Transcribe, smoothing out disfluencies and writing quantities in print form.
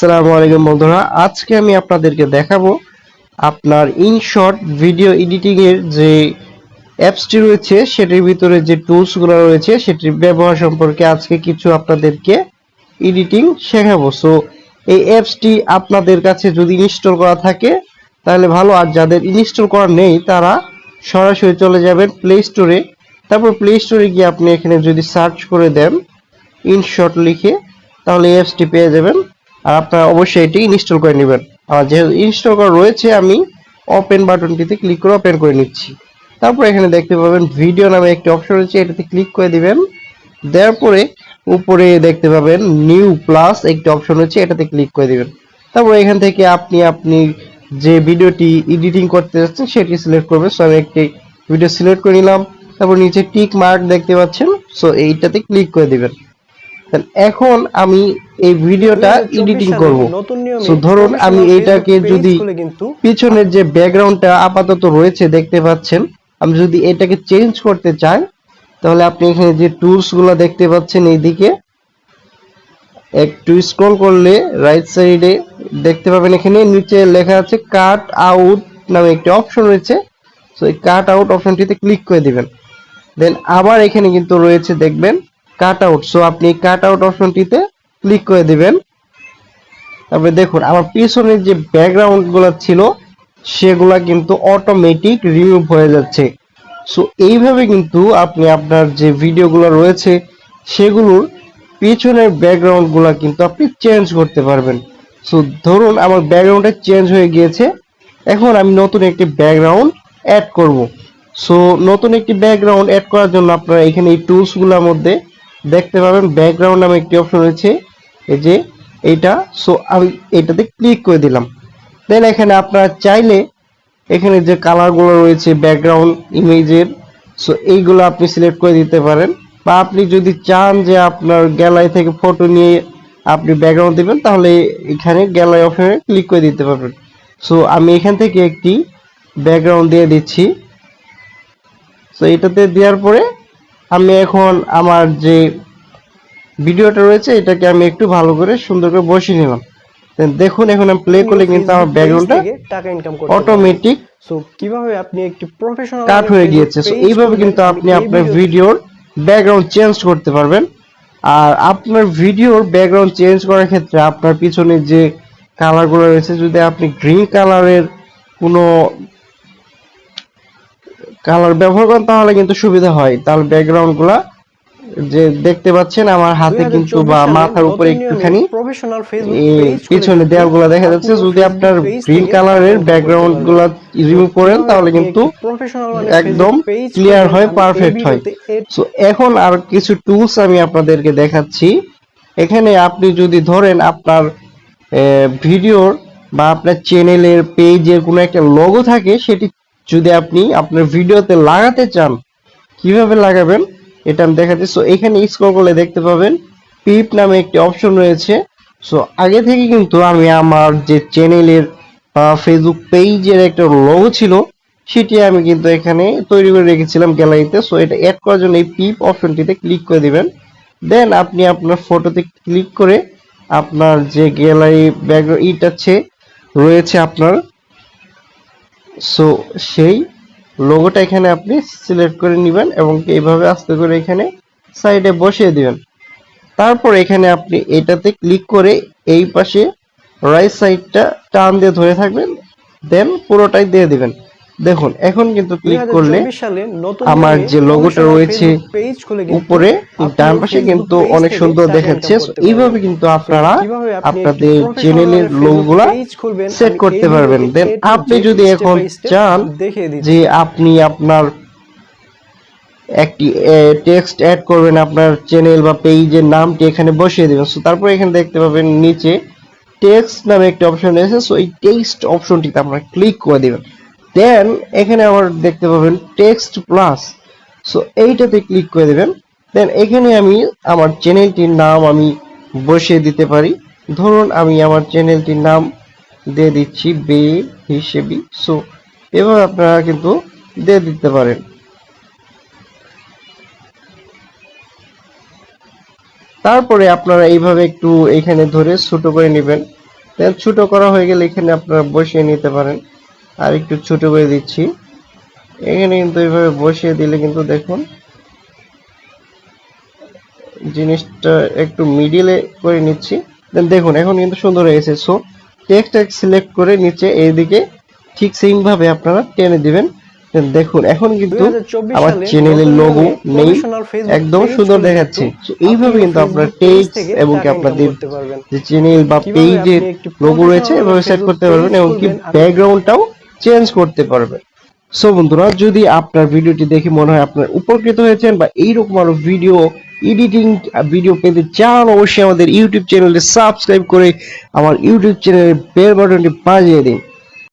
আসসালামু আলাইকুম বন্ধুরা, আজকে আমি আপনাদেরকে দেখাবো আপনার ইনশট ভিডিও এডিটিং এর যে অ্যাপসটি রয়েছে সেটির ভিতরে যে টুলসগুলো রয়েছে সেটির ব্যবহার সম্পর্কে আজকে কিছু আপনাদেরকে এডিটিং শেখাবো। সো এই অ্যাপসটি আপনাদের কাছে যদি ইনস্টল করা থাকে তাহলে ভালো, আর যাদের ইনস্টল করা নেই তারা সরাসরি চলে যাবেন প্লে স্টোরে। তারপর প্লে স্টোরে গিয়ে আপনি এখানে যদি সার্চ করে দেন ইনশট লিখে তাহলে এই অ্যাপসটি পেয়ে যাবেন, আর আপনারা অবশ্যই এটি ইনস্টল করে নেবেন। আর যেহেতু ইনস্টল করা রয়েছে আমি ওপেন বাটনটিতে ক্লিক করে ওপেন করে নিচ্ছি। তারপর এখানে দেখতে পাবেন ভিডিও নামে একটি অপশন রয়েছে, এটাতে ক্লিক করে দিবেন। দেওয়ার পরে উপরে দেখতে পাবেন নিউ প্লাস একটি অপশন রয়েছে, এটাতে ক্লিক করে দিবেন। তারপর এখান থেকে আপনি যে ভিডিওটি এডিটিং করতে যাচ্ছেন সেটি সিলেক্ট করবেন। সো আমি একটি ভিডিও সিলেক্ট করে নিলাম। তারপর নিচে টিক মার্ক দেখতে পাচ্ছেন, সো এইটাতে ক্লিক করে দিবেন। এখন আমি এই ভিডিওটা এডিটিং করব। সো ধরুন আমি এইটাকে যদি পিছনের যে ব্যাকগ্রাউন্ডটা আপাতত রয়েছে দেখতে পাচ্ছেন, আমি যদি এটাকে চেঞ্জ করতে চাই তাহলে আপনি এখানে যে টুলস গুলো দেখতে পাচ্ছেন এইদিকে একটু স্ক্রল করলে রাইট সাইডে দেখতে পাবেন এখানে নিচে লেখা আছে কাট আউট নামে একটি অপশন রয়েছে। সো এই কাট আউট অপশনটিতে ক্লিক করে দিবেন। দেন আবার এখানে কিন্তু রয়েছে দেখবেন কাট আউট। সো আপনি কাট আউট অপশনটিতে ক্লিক করে দিবেন। তারপরে দেখুন আমার পিছনের যে ব্যাকগ্রাউন্ড গুলো ছিল সেগুলা কিন্তু অটোমেটিক রিমুভ হয়ে যাচ্ছে। সো এইভাবে কিন্তু আপনি আপনার যে ভিডিওগুলো রয়েছে সেগুলোর পিছনের ব্যাকগ্রাউন্ড গুলা কিন্তু আপনি চেঞ্জ করতে পারবেন। সো ধরুন আমার ব্যাকগ্রাউন্ডটা চেঞ্জ হয়ে গিয়েছে, এখন আমি নতুন একটি ব্যাকগ্রাউন্ড অ্যাড করব। সো নতুন একটি ব্যাকগ্রাউন্ড অ্যাড করার জন্য আপনারা এখানে এই টুলস গুলোর মধ্যে দেখতে পাবেন ব্যাকগ্রাউন্ড নামে একটি অপশন রয়েছে, এই যে এইটা। সো আমি এটাতে ক্লিক করে দিলাম। দেন এখানে আপনারা চাইলে এখানে যে কালারগুলো রয়েছে ব্যাকগ্রাউন্ড ইমেজের, সো এইগুলো আপনি সিলেক্ট করে দিতে পারেন, বা আপনি যদি চান যে আপনার গ্যালারি থেকে ফটো নিয়ে আপনি ব্যাকগ্রাউন্ড দিবেন তাহলে এখানে গ্যালারি অপশনে ক্লিক করে দিতে পারবেন। সো আমি এখান থেকে একটি ব্যাকগ্রাউন্ড দিয়ে দিচ্ছি। সো এটাতে দেওয়ার পরে আমি এখন আমার যে ভিডিওটা রয়েছে এটাকে আমি একটু ভালো করে সুন্দর করে বসিয়ে নিলাম। দেখুন এখন আমি প্লে করলে কিন্তু আমার ব্যাকগ্রাউন্ডটা অটোমেটিক সো কিভাবে আপনি একটি প্রফেশনাল কাট হয়ে গিয়েছে। সো এইভাবে কিন্তু আপনি আপনার ভিডিওর ব্যাকগ্রাউন্ড চেঞ্জ করতে পারবেন। আর আপনার ভিডিওর ব্যাকগ্রাউন্ড চেঞ্জ করার ক্ষেত্রে আপনার পিছনে যে কালারগুলো রয়েছে যদি আপনি গ্রিন কালারের কোনো কালার ব্যবহার করেন তাহলে কিন্তু সুবিধা হয়। তাহলে ব্যাকগ্রাউন্ড গুলা যে দেখতে পাচ্ছেন আমার হাতে কিন্তু বা মাথার উপরে একটুখানি পিছনে দেয়ালগুলো দেখা যাচ্ছে। যদি আপনার গ্রিন কালারের ব্যাকগ্রাউন্ড গুলা রিমুভ করেন তাহলে কিন্তু একদম ক্লিয়ার হয়, পারফেক্ট হয়। সো এখন আর কিছু টুলস আমি আপনাদেরকে দেখাচ্ছি। এখানে আপনি যদি ধরেন আপনার ভিডিওর বা আপনার চ্যানেলের পেজের কোনো একটা লোগো থাকে, সেটি যদি আপনি আপনার ভিডিওতে লাগাতে চান কিভাবে লাগাবেন এটা আমি দেখাচ্ছি। সো এখানে স্ক্রল করলে দেখতে পাবেন পিপ নামে একটি অপশন রয়েছে। সো আগে থেকে কিন্তু আমি আমার যে চ্যানেলের ফেসবুক পেজের একটা লোগো ছিল সেটি আমি কিন্তু এখানে তৈরি করে রেখেছিলাম গ্যালারিতে। সো এটা অ্যাড করার জন্য এই পিপ অপশনটিতে ক্লিক করে দিবেন। দেন আপনি আপনার ফটোতে ক্লিক করে আপনার যে গ্যালারি ব্যাকগ্রাউন্ড ইটাচ্ছে রয়েছে আপনার, সো সেই লোগোটা এখানে আপনি সিলেক্ট করে নেবেন এবং এইভাবে আস্তে করে এখানে সাইডে বসিয়ে দিবেন। তারপর এখানে আপনি এটাতে ক্লিক করে এই পাশে রাইট সাইডটা টান দিয়ে ধরে থাকবেন, দেন পুরোটাই দিয়ে দিবেন। দেখুন এখন কিন্তু ক্লিক করলে আমার যে লোগোটা রয়েছে উপরে ডান পাশে কিন্তু অনেক সুন্দর দেখাচ্ছে। এইভাবে কিন্তু আপনারা আপনাদের চ্যানেলের লোগোগুলা সেট করতে পারবেন। দেন আপনি যদি এখন চান যে আপনি আপনার একটি টেক্সট অ্যাড করবেন আপনার চ্যানেল বা পেজের নামটি এখানে বসিয়ে দেবেন। সো তারপর এখানে দেখতে পাবেন নিচে টেক্সট নামে একটা অপশন রয়েছে। সো এই টেক্সট অপশনটিতে আপনারা ক্লিক করে দিবেন। দেন এখানে আবার দেখতে পাবেন টেক্সট প্লাস, সো এইটাতে ক্লিক করে দিবেন। দেন এখানে আমি আমার চ্যানেলটির নাম আমি বসিয়ে দিতে পারি। ধরুন আমি আমার চ্যানেলটির নাম দিয়ে দিচ্ছি বে হিসেবে। সো এভাবে আপনারা কিন্তু দিয়ে দিতে পারেন। তারপরে আপনারা এইভাবে একটু এখানে ধরে ছোট করে নেবেন। দেন ছোট করা হয়ে গেলে এখানে আপনারা বসিয়ে নিতে পারেন। আর একটু ছোট করে দিচ্ছি, এখানে কিন্তু এইভাবে বসিয়ে দিলে কিন্তু দেখুন জিনিসটা একটু মিডিলে করে নিচ্ছি। দেন দেখুন এখন কিন্তু সুন্দর হয়েছে। সো টেক্সট সিলেক্ট করে নিচে এইদিকে ঠিক সেম ভাবে আপনারা টেনে দিবেন। দেন দেখুন এখন কিন্তু 2024 আমার সালে চ্যানেলের নতুন লোগো নিয়মে নেই, প্রফেশনাল ফেসবুক একদম পেজ সুন্দর খুলে দেখাচ্ছে। কিন্তু এইভাবে আপনিও কিন্তু আপনার ফেসবুক পেজ টেক্সট থেকে এবং কি টাকা ইনকাম আপনাদের করতে পারবেন। যে চ্যানেল বা কিভাবে পেজের আপনি একটি লোগো রয়েছে প্রফেশনাল এভাবে সেট ফেসবুক করতে পেজ পারবেন এবং কি খুলবেন ব্যাকগ্রাউন্ডটাও চেঞ্জ করতে পারবেন। সো বন্ধুরা, যদি আপনার ভিডিওটি দেখে মনে হয় আপনার উপকৃত হয়েছেন বা এইরকম আরো ভিডিও এডিটিং ভিডিও পেতে চান, অবশ্যই আমাদের ইউটিউব চ্যানেলটি সাবস্ক্রাইব করে আমার ইউটিউব চ্যানেলের বেল বাটনটি বাজিয়ে দিন।